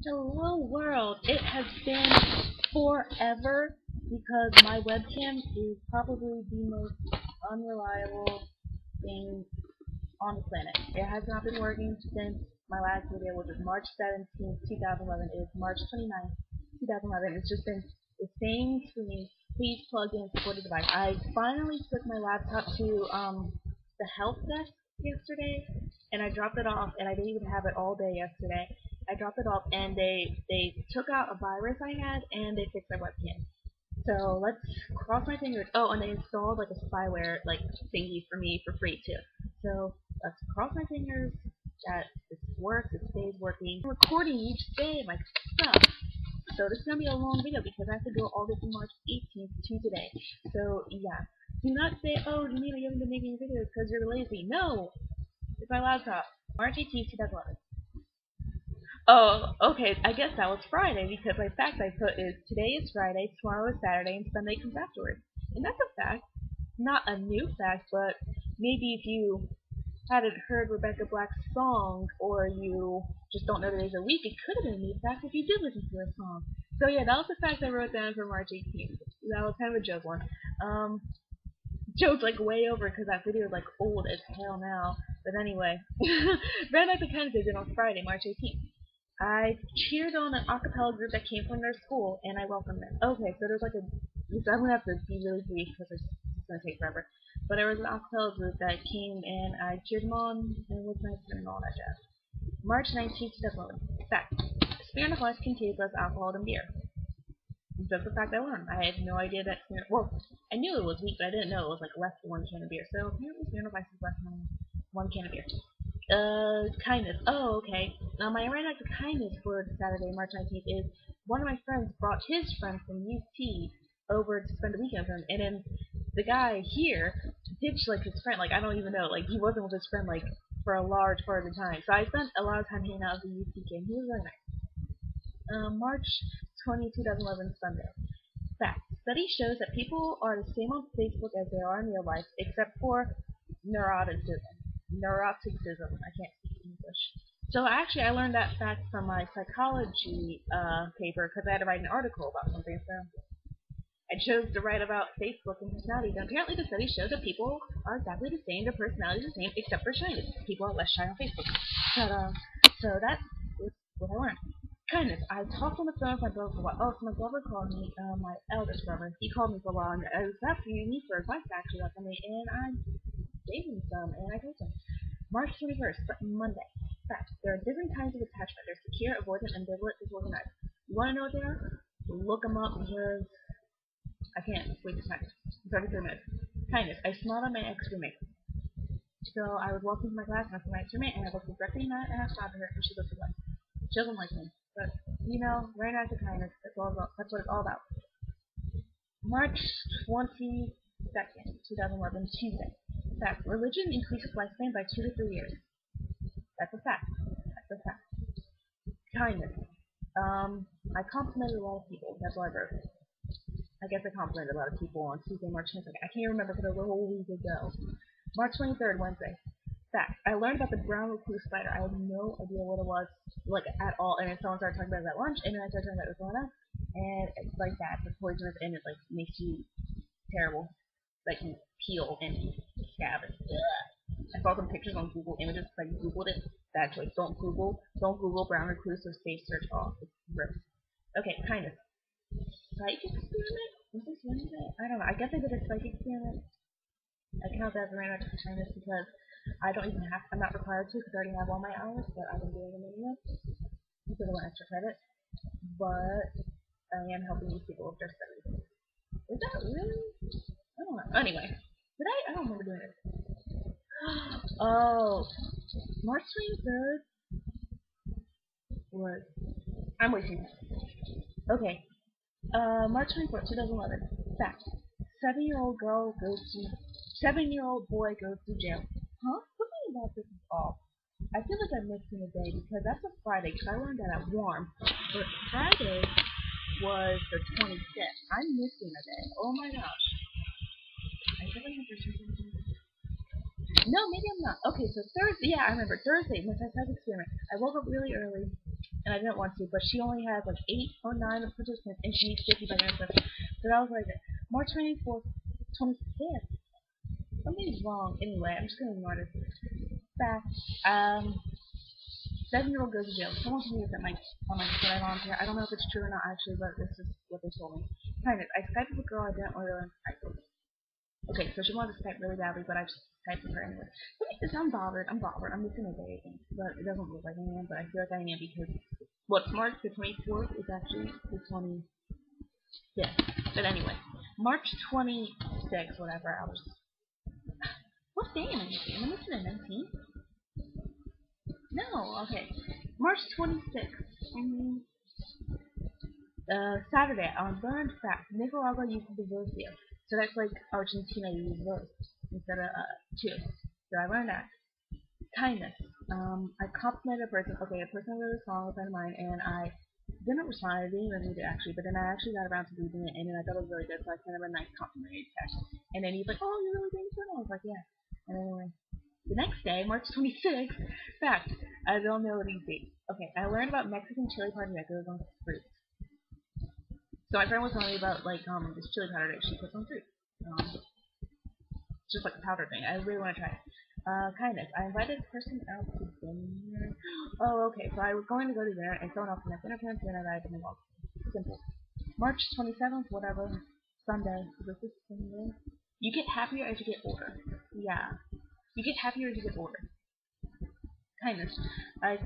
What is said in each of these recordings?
Hello world! It has been forever because my webcam is probably the most unreliable thing on the planet. It has not been working since my last video, which was March 17th, 2011. It is March 29th, 2011. It's just been the same screen. Please plug in support a device. I finally took my laptop to the help desk yesterday, and I dropped it off, and I didn't even have it all day yesterday. I dropped it off, and they took out a virus I had, and they fixed my webcam. So let's cross my fingers. Oh, and they installed like a spyware like thingy for me for free too. So let's cross my fingers that this works, it stays working. I'm recording each day my stuff. So this is gonna be a long video because I have to go all the way from March 18th to today. So yeah. Do not say, oh, Janina, you haven't been making videos because you're lazy. No! It's my laptop. March 18th, 2011. Oh, okay, I guess that was Friday because my fact I put is today is Friday, tomorrow is Saturday, and Sunday comes afterwards. And that's a fact. Not a new fact, but maybe if you hadn't heard Rebecca Black's song, or you just don't know the days of the week, it could have been a new fact if you did listen to her song. So yeah, that was the fact I wrote down for March 18th. That was kind of a joke one. Joke like way over because that video is like old as hell now. But anyway, Red Light the Kennedy did on Friday, March 18th. I cheered on an a cappella group that came from their school, and I welcomed them. Okay, so there's like a... I'm going to have to be really brief because it's going to take forever. But there was an a cappella group that came, and I cheered them on, and it was nice and all that jazz. March 19th, 2011. Fact. Smirnoff Ice contains less alcohol than beer. That's the fact I learned. I had no idea that Smirnoff... Well, I knew it was weak, but I didn't know it was like less than 1 can of beer. So apparently Smirnoff Ice is less than 1 can of beer. Kindness. Oh, okay. Now, my random act of kindness for Saturday, March 19th is one of my friends brought his friend from UT over to spend the weekend with him, and then the guy here ditched, like, his friend. Like, I don't even know. Like, he wasn't with his friend, like, for a large part of the time. So I spent a lot of time hanging out with the UT kid. He was really nice. March 20, 2011, Sunday. Fact. Study shows that people are the same on Facebook as they are in real life, except for neuroticism. I can't speak English. So actually, I learned that fact from my psychology paper because I had to write an article about something. So I chose to write about Facebook and personalities. And apparently, the studies show that people are exactly the same. Their personalities are the same, except for shyness. People are less shy on Facebook. But so that was what I learned. Kindness. I talked on the phone with my brother for a while. Oh, so my brother called me, my eldest brother. He called me for a while, and I was asking me for advice actually about something, and I gave him some, and I told him. March 21st, Monday. Fact. There are different kinds of attachment. There's secure, avoidant, ambivalent, disorganized. You want to know what they are? Look them up because I can't wait to time. It's already 3 minutes. Kindness. I smiled at my ex-roommate. So I was walking to my class, and I saw my ex-roommate, and I looked directly in her, and I smiled at her, and she looked away. She doesn't like me. But, you know, right after kindness, that's what it's all about. March 22nd, 2011, Tuesday. Fact. Religion increases lifespan by 2 to 3 years. That's a fact. That's a fact. Kindness. I complimented a lot of people. That's what I wrote. I guess I complimented a lot of people on Tuesday, March 22nd. I can't remember because it was a whole week ago. March 23rd, Wednesday. Fact. I learned about the brown recluse spider. I had no idea what it was, like, at all. And then someone started talking about it at lunch, and then I started talking about it with someone else. And it's like that. It's poisonous, and it, like, makes you terrible. Like, you peel and scab it. I saw some pictures on Google Images, like Googled it. Bad choice. Don't Google brown recluse or safe search off. It's gross. Okay, kindness. Psych experiment? Was this Wednesday? I don't know. I guess I did a psych experiment. I count that as a random kindness because I'm not required to because I already have all my hours, but I've been doing them anyway. Because I want extra credit. But I am helping these people with their studies. Is that really? I don't know. Anyway. I don't remember doing it. Oh, March 23rd was... I'm wasting time. Okay. March 24th, 2011. Fact. 7-year-old boy goes to jail. Huh? Something about this is off. I feel like I'm missing a day because that's a Friday because I learned that at Warm. But Friday was the 25th. I'm missing a day. Oh my gosh. I feel like I'm missing something. No, maybe I'm not. Okay, so Thursday, yeah, I remember. Thursday, my psych experiment. I woke up really early, and I didn't want to, but she only has like 8 or 9 participants, and she needs 50 by the end of the. So I was like, March 24th, 25th. Something's wrong. Anyway, I'm just gonna ignore this. Back. 7-year-old goes to jail. Someone told me that on my Twitter volunteer. I don't know if it's true or not actually, but this is what they told me. Kind of. I Skyped with a girl I didn't really learn Skype with. Okay, so she wanted to Skype really badly, but I just Skyped with her anyway. Let me just, I'm bothered. I'm missing a day, I think. But it doesn't look like I am, but I feel like I am because what's March the 24th is actually the 25th. But anyway, March 26th, whatever, I was. What day am I missing? Am I missing the 19th? No, okay. March 26th. Saturday, I learned that Nicaragua uses divorcio. So that's like Argentina uses verse instead of two. So I learned that. Kindness. I complimented a person. Okay, a person wrote a song, a friend of mine, and I didn't respond. I didn't even read it actually, but then I actually got around to reading it, and then I thought it was really good, so I sent him a nice complimentary text. And then he's like, "Oh, you're really famous for it?" I was like, "Yeah." And anyway, the next day, March 26th, fact, I don't know these dates. Okay, I learned about Mexican chili powder that goes on fruit. So my friend was telling me about like this chili powder that she puts on fruit. It's just like a powder thing. I really want to try it. Kindness. I invited a person out to dinner. Oh, okay. So I was going to go to dinner, and someone else connected dinner plans, and I didn't involve. Simple. March 27th, whatever. Sunday. Is this Sunday? You get happier as you get older. Yeah. You get happier as you get older. Kindness. I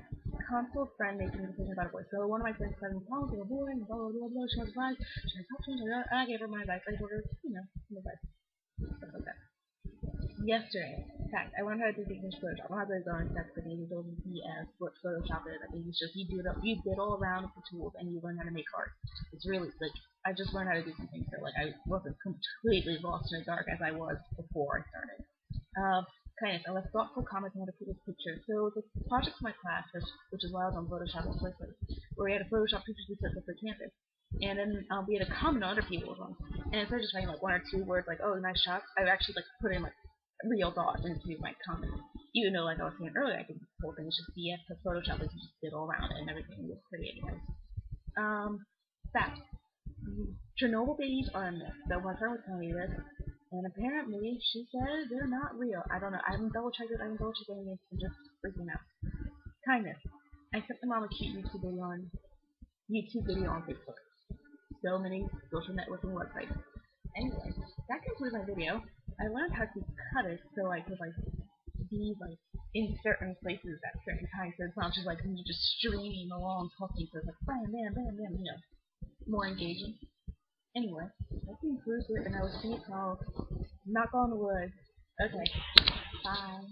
console friend making a decision about a boy. So one of my friends said, "Oh, to a boy," and blah blah blah blah. She was advice. She talked to him, and I gave her my advice. I told her, some advice, stuff like that. Yesterday, in fact, I learned how to do things in Photoshop. I'm not going to go into that because you told me what Photoshop is. I think it's just you diddle around with the tools and you learn how to make art. It's really like I just learned how to do some things, so like I wasn't completely lost in the dark as I was before I started. Kindness. I left thoughtful comments on how to people's pictures. So the project for my class, which is why I was on Photoshop in the first place, where we had to Photoshop pictures we took for campus. And then we had to comment on other people's ones. And instead of just writing like 1 or 2 words like, "Oh, nice shots," I actually like put in like real thoughts into my comments. Even though, like I was saying earlier, I think the whole thing is just BS because Photoshop is just diddle around it and everything looks pretty anyways. Fact. Chernobyl babies are a myth. So my friend was telling me this, and apparently she said they're not real. I don't know. I haven't double checked it. I haven't double checked anything. I'm just freaking out. Kindness. I sent my mom a cute YouTube video on Facebook. So many social networking websites. Anyway, that concludes my video. I learned how to cut it so I could like be like in certain places at certain times, so it's not just like me just streaming along talking, so it's like bam, bam, bam, bam, more engaging. Anyway, that concludes it, and I will see you tomorrow. Knock on the wood. Okay, bye.